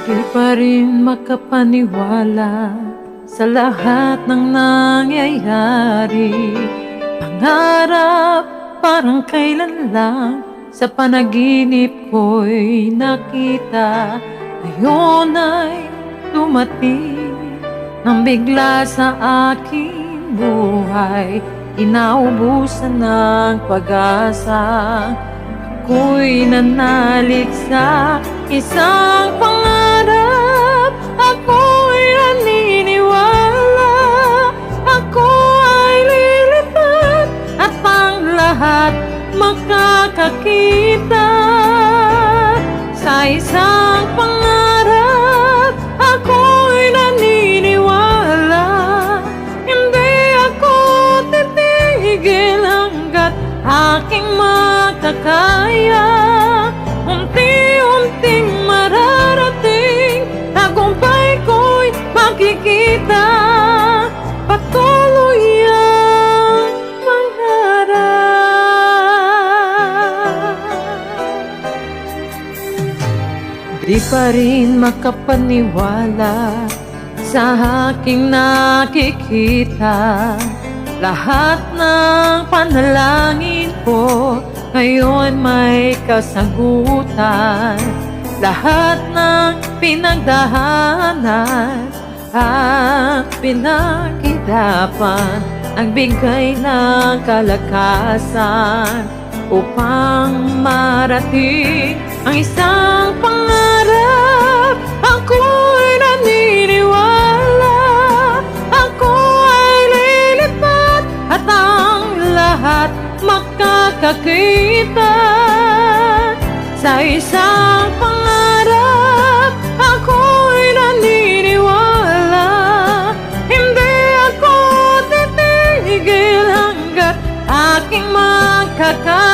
Di pa rin makapaniwala sa lahat ng nangyayari. Pangarap parang kailan lang sa panaginip ko'y nakita. Ngayon ay dumating nang bigla sa aking buhay. Inaubusan ng pag-asa. Ako'y nanalig sa isang pangarap. Ako'y naniniwala. Ako ay lilipad at ang lahat makakakita. Sa isang pangarap ako'y naniniwala. Hindi ako titigil hanggat aking makakaya. Unti-unting mararating, tagumpay ko'y makikita. Patuloy ang mangarap. Di pa rin makapaniwala sa aking nakikita. Lahat ng panalangin ko ngayon may kasagutan. Lahat ng pinagdahanan at pinakirapan ang bigay ng kalakasan upang marating ang isang pangarap. Ako'y naniniwala. Ako ay lilipad at ang lahat makakakita. Sa isang pangarap ako'y naniniwala. Hindi ako titigil hanggat aking makakaya.